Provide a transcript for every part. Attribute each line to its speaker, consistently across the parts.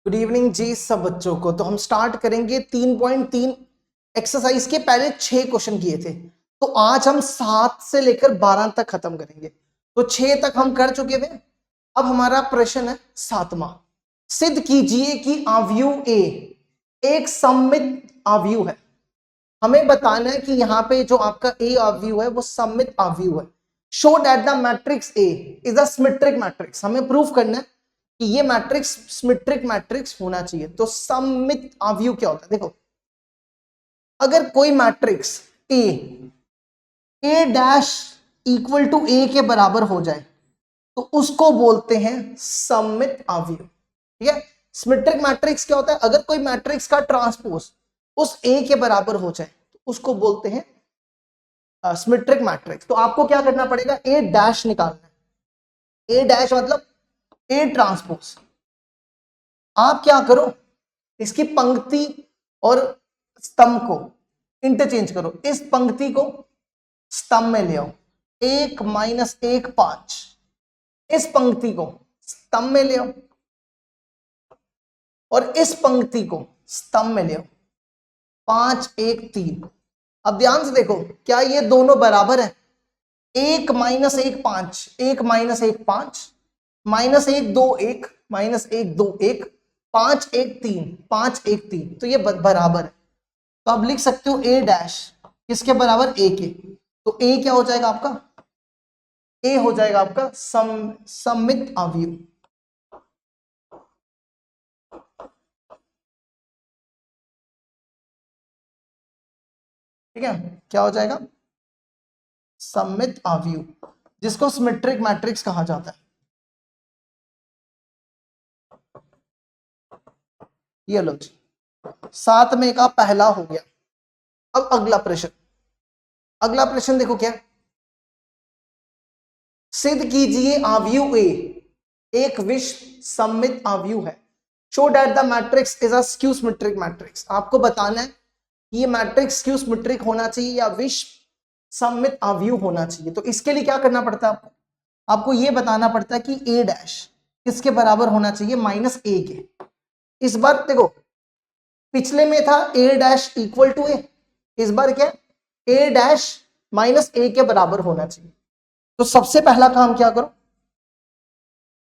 Speaker 1: Good evening जी सब बच्चों को। तो हम स्टार्ट करेंगे 3.3 एक्सरसाइज के पहले 6 क्वेश्चन किए थे, तो आज हम 7 से लेकर 12 तक खत्म करेंगे। तो 6 तक हम कर चुके थे। अब हमारा प्रश्न है 7वां। सिद्ध कीजिए कि आव्यूह ए एक सममित आव्यूह है। हमें बताना है कि यहाँ पे जो आपका ए आव्यूह है वो सममित आव्यूह है। Show that the matrix A is a symmetric matrix. हमें प्रूफ करना है कि ये मैट्रिक्स सिमेट्रिक मैट्रिक्स होना चाहिए। तो सममित आव्यूह क्या होता है? देखो, अगर कोई matrix A dash equal to A के बराबर हो जाए तो उसको बोलते हैं सममित आव्यूह। ठीक है। सिमेट्रिक मैट्रिक्स क्या होता है? अगर कोई मैट्रिक्स का ट्रांसपोज उस ए के बराबर हो जाए तो उसको बोलते हैं सिमेट्रिक मैट्रिक्स। तो आपको क्या करना पड़ेगा? ए डैश निकालना है। ए डैश मतलब ए ट्रांसपोज। आप क्या करो, इसकी पंक्ति और स्तंभ को इंटरचेंज करो। इस पंक्ति को स्तंभ में ले आओ, 1 माइनस 1 5। इस पंक्ति को स्तंभ में ले आओ और इस पंक्ति को स्तंभ में ले आओ, 5 1 3। अब ध्यान से देखो, क्या ये दोनों बराबर है? 1 माइनस 1 5, 1 माइनस 1 5, माइनस 1 2 1, माइनस 1 2 1, 5 1 3, 5 1 3। तो ये बराबर है। तो आप लिख सकते हो ए डैश किसके बराबर? ए के। तो ए क्या हो जाएगा आपका? ए हो जाएगा आपका सममित आव्यूह। ठीक है, क्या हो जाएगा? सममित आव्यूह, जिसको सिमेट्रिक मैट्रिक्स कहा जाता है। ये लो जी, 7 में का पहला हो गया। अब अगला प्रश्न, अगला प्रश्न देखो क्या, सिद्ध कीजिए आव्यूह ए एक विश्व सममित आव्यूह है। Show that the matrix is a skew symmetric matrix. आपको बताना है कि ये मैट्रिक्स स्क्यू सिमेट्रिक होना चाहिए या विश्व सममित आव्यूह होना चाहिए। तो इसके लिए क्या करना पड़ता है आपको? आपको ये बताना पड़ता है कि ए डैश किसके बराबर होना चाहिए? माइनस ए के। इस बार देखो, पिछले में था ए डैश इक्वल टू ए, इस बार क्या? ए डैश माइनस ए के बराबर होना चाहिए। तो सबसे पहला काम क्या करो,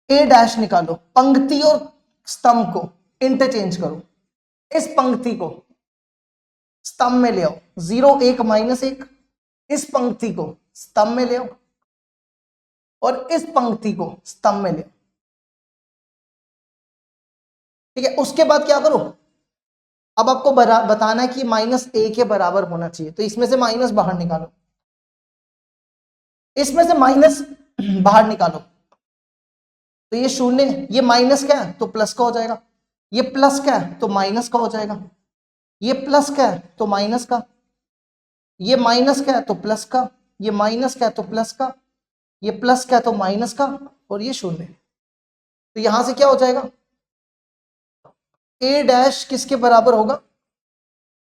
Speaker 1: ए डैश निकालो, पंक्ति और स्तंभ को इंटरचेंज करो। इस पंक्ति को स्तंभ में ले आओ, 0 1 माइनस 1। इस पंक्ति को स्तंभ में ले आओ और इस पंक्ति को स्तंभ में ले आओ। ठीक है, उसके बाद क्या करो, अब आपको बताना है कि माइनस ए के बराबर होना चाहिए। तो इसमें से माइनस बाहर निकालो, इसमें से माइनस बाहर निकालो। तो ये शून्य, ये माइनस क्या है तो प्लस का हो जाएगा, ये प्लस क्या है तो माइनस का हो जाएगा, ये प्लस क्या है तो माइनस का, ये माइनस क्या है तो प्लस का, ये माइनस क्या है तो प्लस का, ये प्लस क्या है तो माइनस का, और ये शून्य। तो यहां से क्या हो जाएगा? ए डैश किसके बराबर होगा?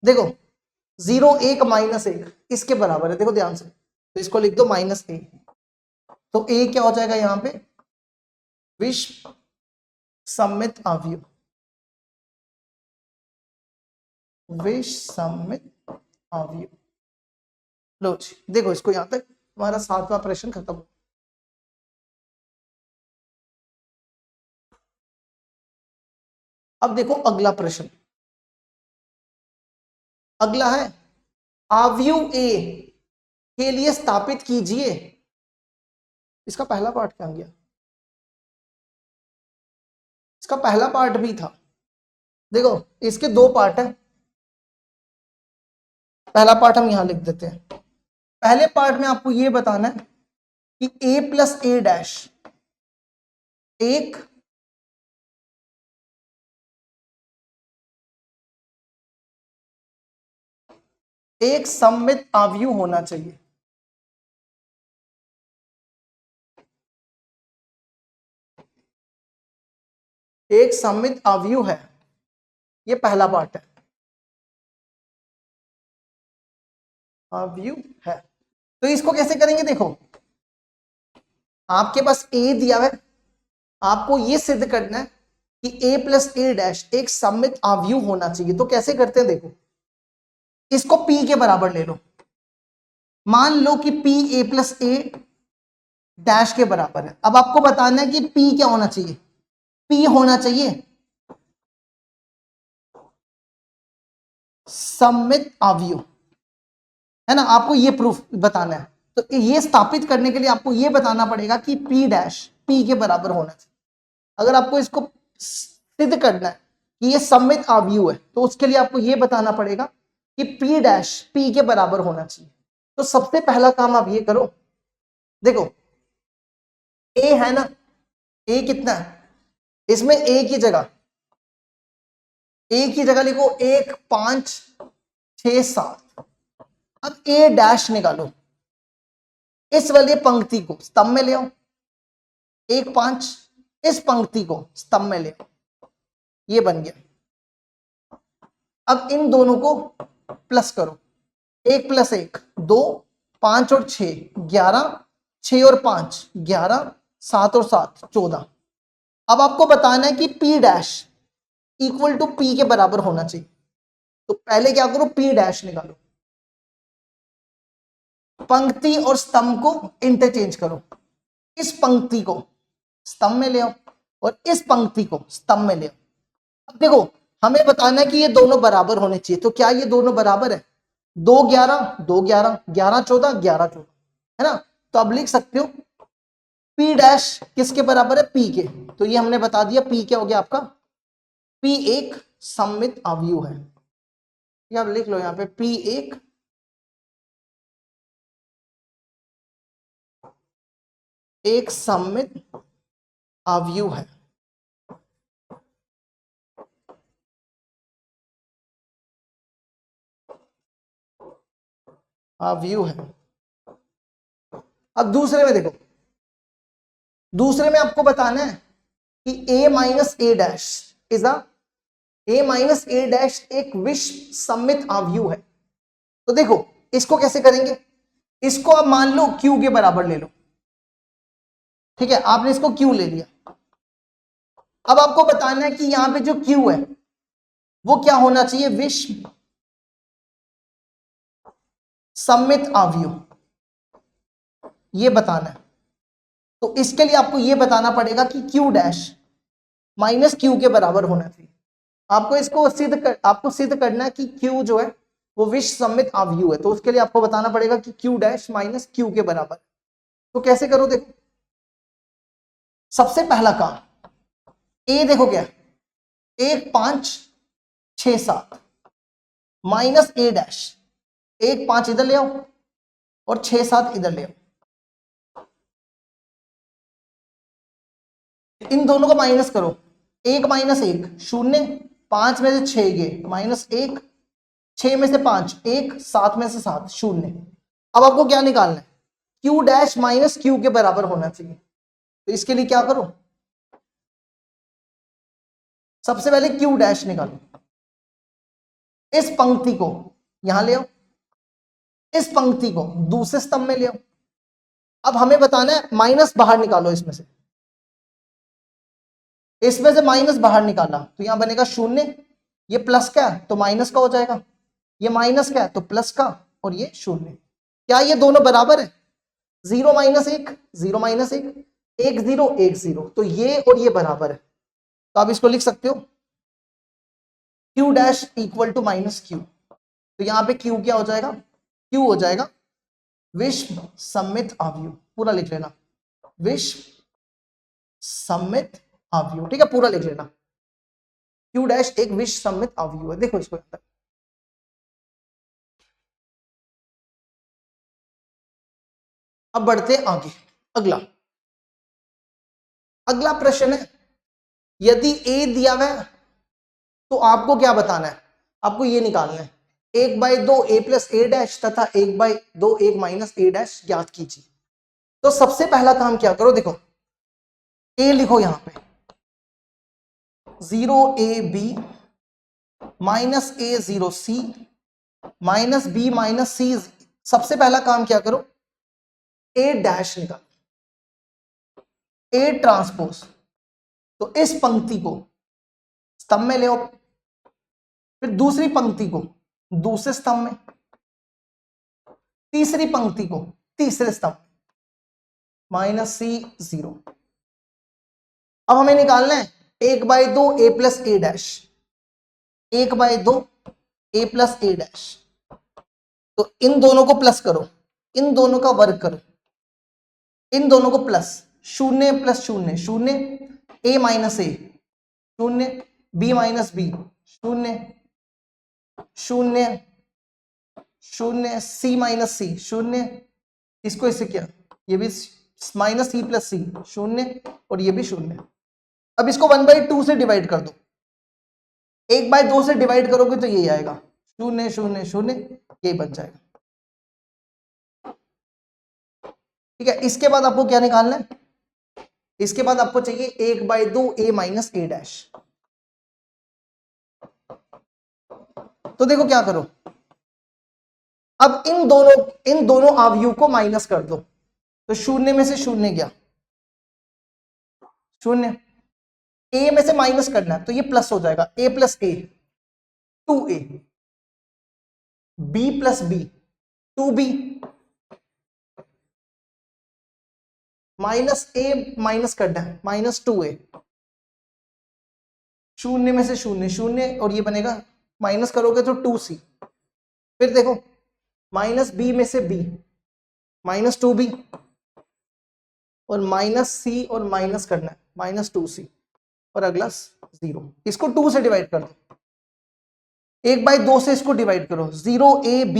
Speaker 1: देखो, 0 1 माइनस 1 इसके बराबर है। देखो ध्यान से, तो इसको लिख दो माइनस ए। तो ए क्या हो जाएगा यहां पे? विश्व सममित आव्यूह, विश्व सममित आव्यूह। लो जी, देखो इसको यहां तक हमारा 7वां प्रश्न खत्म हो। अब देखो अगला प्रश्न, अगला है आव्यूह ए के लिए स्थापित कीजिए। इसका पहला पार्ट क्या गया? इसका पहला पार्ट भी था। देखो, इसके 2 पार्ट है। पहला पार्ट हम यहां लिख देते हैं। पहले पार्ट में आपको यह बताना है कि ए प्लस ए डैश एक सममित आव्यूह होना चाहिए। एक सममित आव्यूह है, ये पहला पार्ट है। आव्यूह है, तो इसको कैसे करेंगे? देखो, आपके पास ए दिया है, आपको ये सिद्ध करना है कि a प्लस ए डैश एक सममित आव्यूह होना चाहिए। तो कैसे करते हैं देखो, इसको p के बराबर ले लो। मान लो कि p a plus A dash के बराबर है। अब आपको बताना है कि p क्या होना चाहिए, p होना चाहिए सममित आव्यूह, है ना। आपको ये प्रूफ बताना है। तो ये स्थापित करने के लिए आपको ये बताना पड़ेगा कि p डैश p के बराबर होना चाहिए। अगर आपको इसको सिद्ध करना है कि ये सममित आव्यूह है, तो उसके लिए आपको ये बताना पड़ेगा कि p डैश p के बराबर होना चाहिए। तो सबसे पहला काम आप ये करो, देखो a है ना, a कितना है, इसमें a की जगह लिखो 1 5 6 7। अब a डैश निकालो, इस वाली पंक्ति को स्तंभ में ले आओ, 1 5, इस पंक्ति को स्तंभ में ले आओ, ये बन गया। अब इन दोनों को प्लस करो, 1 प्लस 1 2, 5 और 6 11, 6 और 5 11, 7 और 7 14। अब आपको बताना है कि p dash equal to p के बराबर होना चाहिए। तो पहले क्या करो, p डैश निकालो, पंक्ति और स्तंभ को इंटरचेंज करो। इस पंक्ति को स्तंभ में ले आओ और इस पंक्ति को स्तंभ में ले आओ। अब देखो हमें बताना है कि ये दोनों बराबर होने चाहिए। तो क्या ये दोनों बराबर है, 2 11 2 11 11 14 11 14, है ना। तो अब लिख सकते हो p डैश किसके बराबर है, p के। तो ये हमने बता दिया, p क्या हो गया आपका, p एक सममित आव्यूह है। ये आप लिख लो यहाँ पे, p एक सममित आव्यूह है। आव्यूह है। अब दूसरे में देखो, दूसरे में आपको बताना है कि a minus A dash is a minus A dash एक विषम सममित आव्यूह है। तो देखो इसको कैसे करेंगे, इसको आप मान लो q के बराबर ले लो, ठीक है, आपने इसको q ले लिया। अब आपको बताना है कि यहां पे जो q है वो क्या होना चाहिए, विषम सममित आव्यूह, ये बताना है। तो इसके लिए आपको ये बताना पड़ेगा कि q डैश माइनस q के बराबर होना चाहिए। आपको इसको सिद्ध करना है कि q जो है वो विषम सममित आव्यूह है। तो उसके लिए आपको बताना पड़ेगा कि q डैश माइनस q के बराबर। तो कैसे करो, देखो सबसे पहला काम, a देखो क्या, 1 5 6 7 माइनस ए डैश, 1 5 इधर ले आओ और 6 7 इधर ले आओ। इन दोनों को माइनस करो, 1 माइनस 1 0, 5 में से 6 गए माइनस 1, 6 में से 5 1, 7 में से 7 0। अब आपको क्या निकालना है, q डैश माइनस q के बराबर होना चाहिए। तो इसके लिए क्या करो, सबसे पहले q डैश निकालो, इस पंक्ति को यहां ले आओ, इस पंक्ति को दूसरे स्तंभ में ले आओ। अब हमें बताना है, माइनस बाहर निकालो, इसमें से माइनस बाहर निकाला तो यहां बनेगा 0, ये प्लस का है तो माइनस का हो जाएगा, ये माइनस का है तो प्लस का, और ये 0। क्या ये दोनों बराबर है, 0 माइनस 1 0 माइनस 1 1 0 1 0, तो ये और ये बराबर है। तो आप इसको लिख सकते हो q dash equal to minus q। तो यहां पे q क्या हो जाएगा, q हो जाएगा विषम सममित आव्यूह। पूरा लिख लेना, विषम सममित आव्यूह, ठीक है, पूरा लिख लेना। q डैश एक विषम सममित आव्यूह है। देखो इसको, अब बढ़ते आगे। अगला प्रश्न है, यदि a दिया हुआ है तो आपको क्या बताना है, आपको ये निकालना है 1/2 a प्लस ए डैश तथा 1/2 1 माइनस ए डैश ज्ञात कीजिए। तो सबसे पहला काम क्या करो, देखो a लिखो यहां पे 0ab minus a 0c minus b minus c। सबसे पहला काम क्या करो, a डैश निकालो, a ट्रांसपोज। तो इस पंक्ति को स्तंभ में ले आओ, फिर दूसरी पंक्ति को दूसरे स्तंभ में, तीसरी पंक्ति को तीसरे स्तंभ, -c0। अब हमें निकालना है 1/2 a plus a dash, 1/2 a plus a dash. तो इन दोनों को प्लस करो, इन दोनों का वर्ग करो, इन दोनों को plus, 0 + 0 0, a minus a 0, b minus b 0 0 0, c minus c 0, इसको इससे क्या, ये भी -c + c 0 और ये भी 0। अब इसको 1/2 से डिवाइड कर दो, 1/2 से डिवाइड करोगे तो यही आएगा 0 0 0, यही बन जाएगा। ठीक है, इसके बाद आपको क्या निकालना है, इसके बाद आपको चाहिए 1/2 a माइनस a डैश। तो देखो क्या करो, अब इन दोनों अवयव को माइनस कर दो, तो 0 में से 0 गया 0, a में से माइनस करना है तो ये प्लस हो जाएगा, a + a 2a, b + b 2b, -a minus करना है -2a, 0 में से 0 0 और ये बनेगा, माइनस करोगे तो 2c। फिर देखो -b में से b -2b और -c और माइनस करना है -2c और अगला 0। इसको 2 से डिवाइड कर दो, 1/2 से इसको डिवाइड करो, 0ab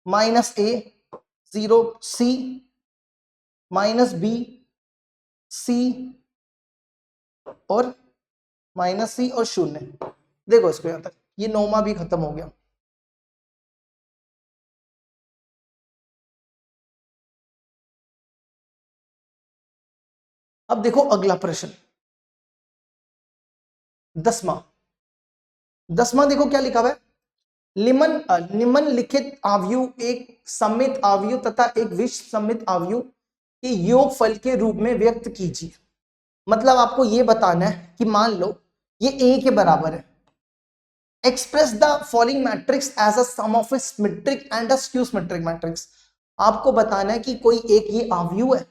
Speaker 1: -a 0c -b c और -c और 0। देखो इसको यहां तक, ये नौमा भी खत्म हो गया। अब देखो अगला प्रश्न 10वां देखो क्या लिखा हुआ है, निम्नलिखित अवयव एक सममित अवयव तथा एक विषम सममित अवयव के योगफल के रूप में व्यक्त कीजिए। मतलब आपको यह बताना है कि मान लो ये a के बराबर है, express the following matrix as a sum of a symmetric and a skew symmetric matrix. आपको बताना है कि कोई एक ये अवयव है,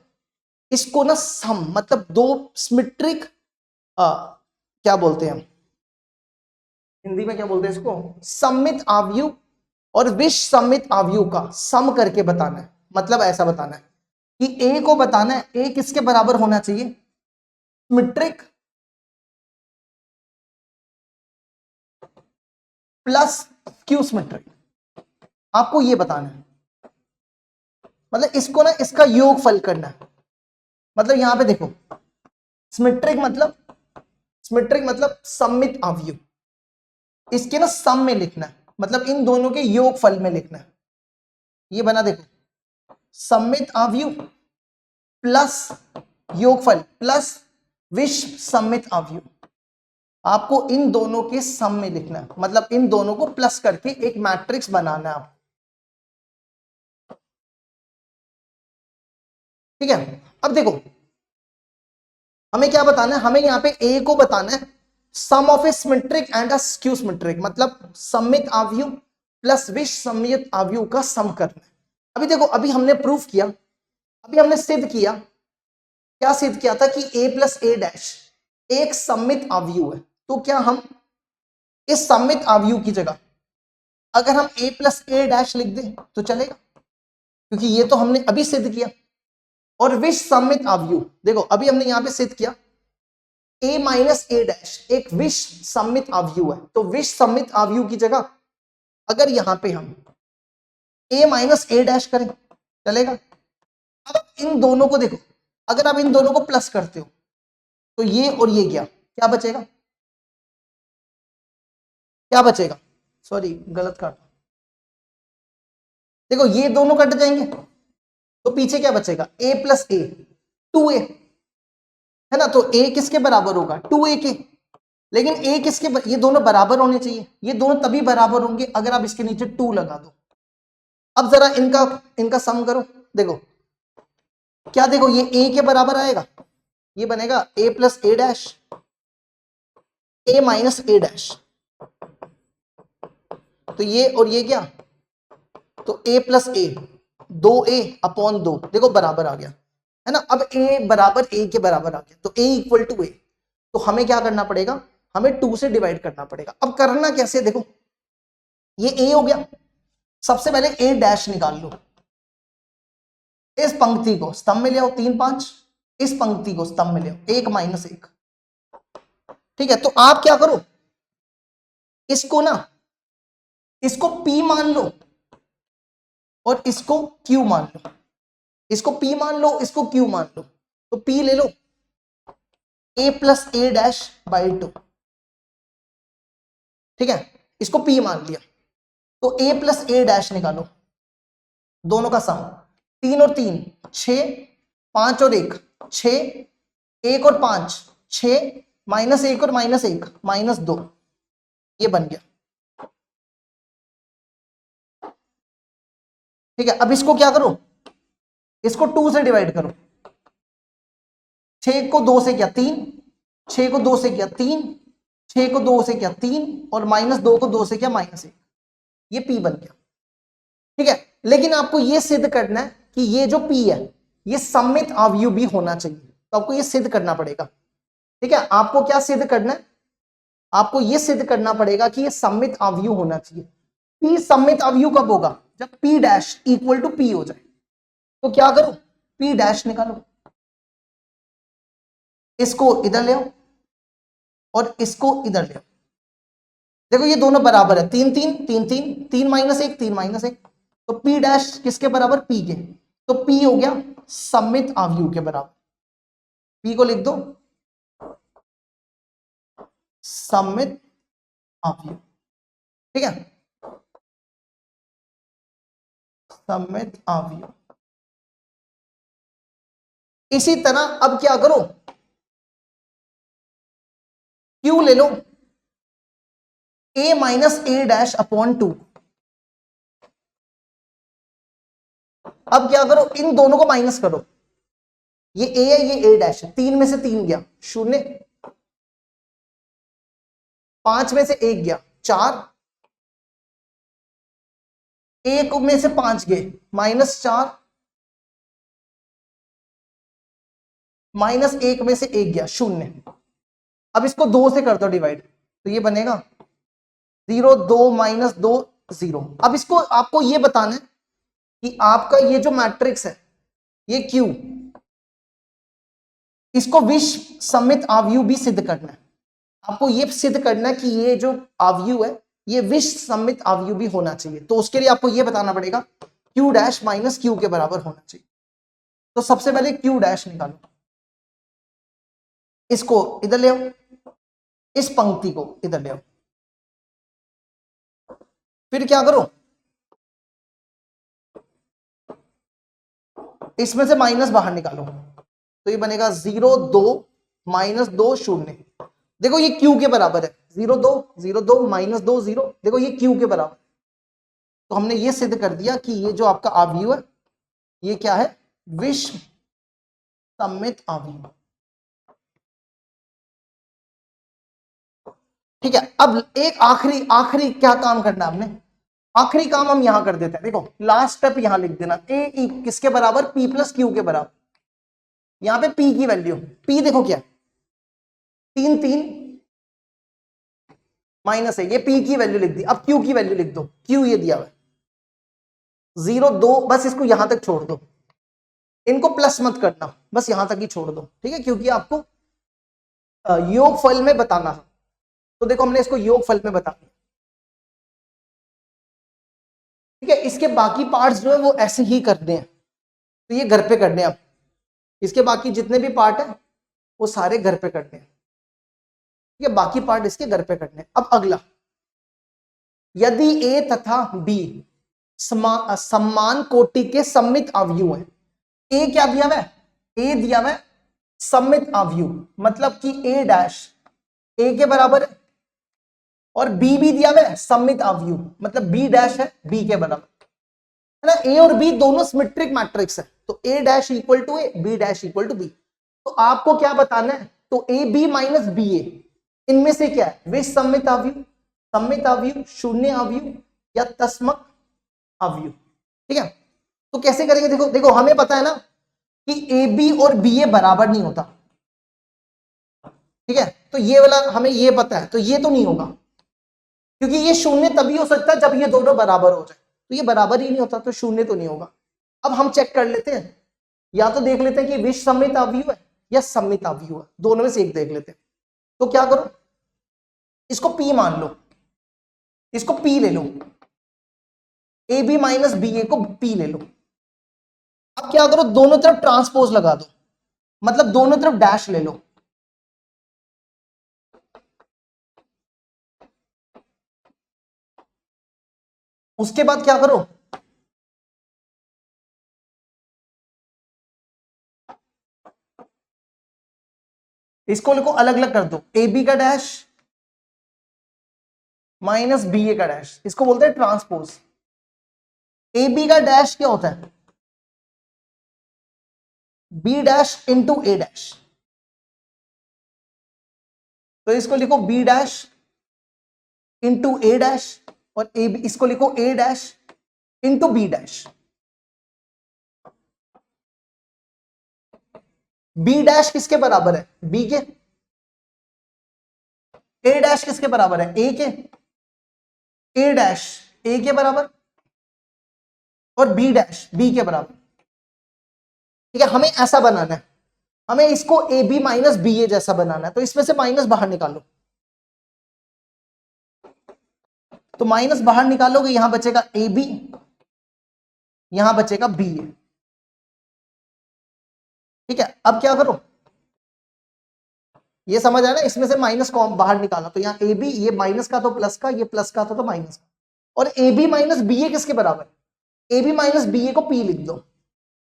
Speaker 1: इसको ना सम मतलब दो सिमेट्रिक क्या बोलते हैं हिंदी में, क्या बोलते हैं इसको, सममित अवयव और विषम सममित अवयव का सम करके बताना है। मतलब ऐसा बताना है कि a को बताना है, a किसके बराबर होना चाहिए, सिमेट्रिक प्लस स्क्यू सिमेट्रिक। आपको ये बताना है, मतलब इसको ना इसका योगफल करना है। मतलब यहां पे देखो सिमेट्रिक मतलब सममित अवयव, इसके ना सम में लिखना है, मतलब इन दोनों के योगफल में लिखना है। ये बना देखो, सममित अवयव प्लस योगफल प्लस विषम सममित अवयव। आपको इन दोनों के सम में लिखना है, मतलब इन दोनों को प्लस करके एक मैट्रिक्स बनाना है आपको। ठीक है, अब देखो हमें क्या बताना है, हमें यहाँ पे a को बताना है sum of a symmetric and a skew symmetric, मतलब सममित अवयव प्लस विषम सममित अवयव का सम करना है। अभी देखो, अभी हमने प्रूफ किया, अभी हमने सिद्ध किया, क्या सिद्ध किया था कि a + a डैश एक सममित अवयव है। तो क्या हम इस सममित अवयव की जगह अगर हम a + a डैश लिख दें तो चलेगा, क्योंकि ये तो हमने अभी सिद्ध किया। और विषम सममित अवयव, देखो अभी हमने यहां पे सिद्ध किया a माइनस a डैश एक विषम सममित अवयव है, तो विषम सममित अवयव की जगह अगर यहां पे हम a माइनस a डैश करें चलेगा। अब इन दोनों को देखो, अगर आप इन दोनों को प्लस करते हो तो ये और ये क्या बचेगा, क्या बचेगा, सॉरी गलत काटा, देखो ये दोनों कट जाएंगे तो पीछे क्या बचेगा, a + a 2a है ना। तो a किसके बराबर होगा, 2a के। लेकिन a किसके ये दोनों बराबर होने चाहिए, ये दोनों तभी बराबर होंगे अगर आप इसके नीचे 2 लगा दो। अब जरा इनका सम करो, देखो क्या, देखो ये a के बराबर आएगा, ये बनेगा a + a dash, A minus A dash, तो ये और ये क्या, तो ए प्लस ए, 2a अपॉन 2, देखो बराबर आ गया है ना। अब a बराबर a के बराबर आ गया, तो a इक्वल टू a, तो हमें क्या करना पड़ेगा, हमें 2 से डिवाइड करना पड़ेगा। अब करना कैसे, देखो ये a हो गया, सबसे पहले a डैश निकाल लो, इस पंक्ति को स्तंभ में ले आओ 3 5, इस पंक्ति को स्तंभ में ले आओ 1 माइनस 1, ठीक है। तो आप क्या करो, इसको ना, इसको p मान लो और इसको q मान लो, इसको p मान लो, इसको q मान लो, तो p ले लो a plus a dash by 2, ठीक है, इसको p मान लिया, तो a प्लस a डैश निकालो, दोनों का सम, 3 और 3 6, 5 और 1 6, 1 और 5 6, माइनस 1 और माइनस 1 माइनस 2, ये बन गया, ठीक है। अब इसको क्या करो, इसको 2 से डिवाइड करो, 6 को 2 से किया 3, 6 को 2 से किया 3, 6 को 2 से किया 3, और माइनस 2 को 2 से किया माइनस 1, ये p बन गया, ठीक है। लेकिन आपको ये सिद्ध करना है कि ये जो p है ये सममित अवयव भी होना चाहिए, तो आपको ये सिद्ध करना पड़ेगा, ठीक है। आपको क्या सिद्ध करना है, आपको ये सिद्ध करना पड़ेगा कि ये सममित अवयव होना चाहिए। p सममित अवयव कब होगा, जब p dash equal to p हो जाए, तो क्या करो, p डैश निकालो, इसको इधर ले आओ और इसको इधर ले आओ, देखो ये दोनों बराबर है, 3 3 3 3, 3 माइनस 1 3 माइनस 1, तो p डैश किसके बराबर, p के, तो p हो गया सममित अवयव के बराबर, p को लिख दो सममित अवयव, ठीक है, सममित अवयव। इसी तरह अब क्या करो, q ले लो a minus a dash upon 2, अब क्या करो, इन दोनों को माइनस करो, ये a है ये a डैश है, 3 में से 3 गया 0, 5 में से 1 गया 4, 1 में से 5 गए माइनस 4, माइनस 1 में से 1 गया 0, अब इसको 2 से कर दो डिवाइड, तो ये बनेगा 0 2 माइनस 2 0। अब इसको आपको ये बताना है कि आपका ये जो मैट्रिक्स है ये Q, इसको विषम सममित अवयव भी सिद्ध करना है, आपको ये सिद्ध करना है कि ये जो अवयव है ये विषम सममित अवयव भी होना चाहिए, तो उसके लिए आपको ये बताना पड़ेगा Q डैश माइनस Q के बराबर होना चाहिए। तो सबसे पहले Q डैश निकालो, इसको इधर ले आओ, इस पंक्ति को इधर ले आओ, फिर क्या करो, इसमें से माइनस बाहर निकालो, तो ये बनेगा 0 2 माइनस 2 0, देखो ये Q के बराबर है, 0 2 0 2 माइनस 2 0, देखो ये Q के बराबर, तो हमने ये सिद्ध कर दिया कि ये जो आपका अवयव है ये क्या है, विषम सममित अवयव, ठीक है। अब एक आखिरी आखिरी क्या काम करना है हमने, आखिरी काम हम यहां कर देते हैं, देखो लास्ट स्टेप यहां लिख देना, ए किसके बराबर, p प्लस क्यू के बराबर, यहां पे p की वैल्यू, p देखो क्या 3 3 माइनस है, ये p की वैल्यू लिख दी, अब q की वैल्यू लिख दो, q ये दिया हुआ 0 2, बस इसको यहां तक छोड़ दो, इनको प्लस मत करना, बस यहां तक ही छोड़ दो, ठीक है, क्योंकि आपको योगफल में बताना है, तो देखो हमने इसको योगफल में बता दिया, ठीक है। इसके बाकी पार्ट्स जो है वो ऐसे ही करने हैं, तो ये घर पे करने हैं, अब इसके बाकी जितने भी पार्ट है वो सारे घर पे करने हैं, ठीक है, बाकी पार्ट इसके घर पे करने हैं। अब अगला, यदि a तथा b समान कोटि के सममित अवयव हैं, a क्या दिया हुआ है, a दिया हुआ है सममित अवयव, मतलब कि a डैश a के बराबर है, और b भी दिया हुआ है सममित अवयव, मतलब b डैश है b के बराबर, है ना। a और b दोनों सिमेट्रिक मैट्रिक्स है, तो a dash equal to a, b dash equal to b, तो आपको क्या बताना है, तो a b minus B a, इनमें से क्या है, विष सम्मित अवयव, सम्मित अवयव, शून्य अवयव या तस्मक अवयव। ठीक है, तो कैसे करेंगे, देखो देखो हमें पता है ना कि ए बी और बी ए बराबर नहीं होता। ठीक है, तो ये वाला हमें ये पता है, तो ये तो नहीं होगा, क्योंकि ये शून्य तभी हो सकता है जब ये दोनों बराबर हो जाए, तो ये बराबर ही नहीं होता, तो शून्य तो नहीं होगा। अब हम चेक कर लेते हैं, या तो देख लेते हैं कि विष सम्मित अवयव है या सम्मित अवयव है, दोनों में से एक देख लेते हैं। तो क्या करो, इसको P मान लो, इसको P ले लो, ए बी माइनस बी ए को P ले लो। अब क्या करो, दोनों तरफ ट्रांसपोज लगा दो, मतलब दोनों तरफ डैश ले लो। उसके बाद क्या करो, इसको लिखो अलग अलग कर दो, ए बी का डैश माइनस बी ए का डैश, इसको बोलते हैं ट्रांसपोज। ए बी का डैश क्या होता है, B dash into A dash, तो इसको लिखो B dash into A dash, और ए बी, इसको लिखो A dash into B dash. B dash किसके बराबर है, बी के, ए डैश किसके बराबर है, ए के, ए डैश ए के बराबर और बी डैश बी के बराबर। ठीक है, हमें ऐसा बनाना है, हमें इसको ए बी माइनस बी ए जैसा बनाना है, तो इसमें से माइनस बाहर निकालो, तो माइनस बाहर निकालोगे, यहां बचेगा ए बी, यहां बचेगा बी ए। ठीक है, अब क्या करो, ये समझ आया ना, इसमें से माइनस को बाहर निकाला, तो यहाँ ए बी, ये माइनस का तो प्लस का, ये प्लस का तो माइनस का, और ए बी माइनस बी ए किसके बराबर, ए बी माइनस बी ए को पी लिख दो,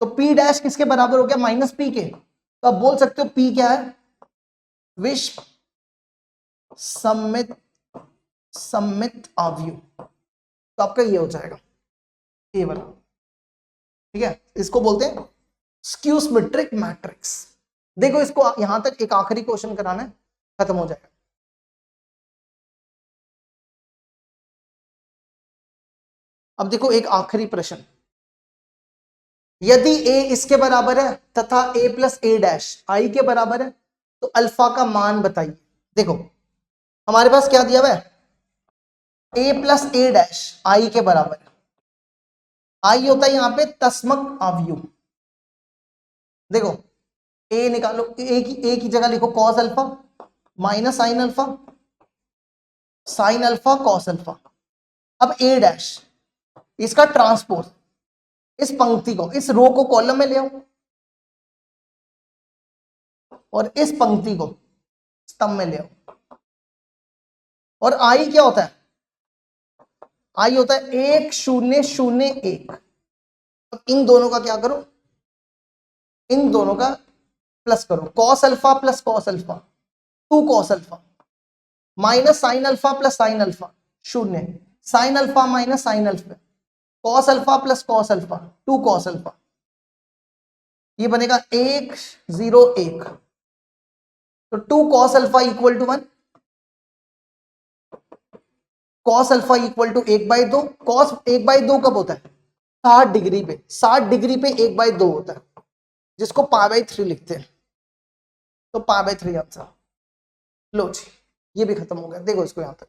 Speaker 1: तो पी डैश किसके बराबर हो गया, माइनस पी के। तो आप बोल सकते हो पी क्या है, विष सम्मित, सम्मित अवयव, तो आपका ये हो जाएगा ये वाला। ठीक है, इसको बोलते हैं स्क्यू सिमेट्रिक मैट्रिक्स। देखो इसको यहां तक एक आखिरी क्वेश्चन कराना है, खत्म हो जाएगा। अब देखो एक आखिरी प्रश्न, यदि a इसके बराबर है तथा a plus A dash I के बराबर है, तो अल्फा का मान बताइए। देखो हमारे पास क्या दिया हुआ है, a plus A dash I के बराबर है, आई होता है यहां पे तस्मक अवयव। देखो a निकालो, a की जगह लिखो cos alpha minus sine alpha, sign alpha cos alpha. अब a डैश, इसका ट्रांसपोज, इस पंक्ति को, इस रो को कॉलम में ले आओ और इस पंक्ति को स्तंभ में ले आओ। और आई क्या होता है, आई होता है 1 0 0 1। अब इन दोनों का क्या करो, इन दोनों का प्लस करो, cos alpha plus cos alpha 2 cos alpha, minus sine alpha plus sine alpha 0, sine alpha minus sine alpha, cos alpha plus cos alpha 2 cos alpha, ये बनेगा 1 0 1। तो 2 cos alpha equal to 1, cos alpha equal to 1/2। Cos 1/2 कब होता है, 60 degree पे, 60 degree पे 1/2 होता है, जिसको π/3 लिखते हैं, तो π/3 आंसर। लो जी, ये भी खत्म हो गया। देखो इसको यहां तक।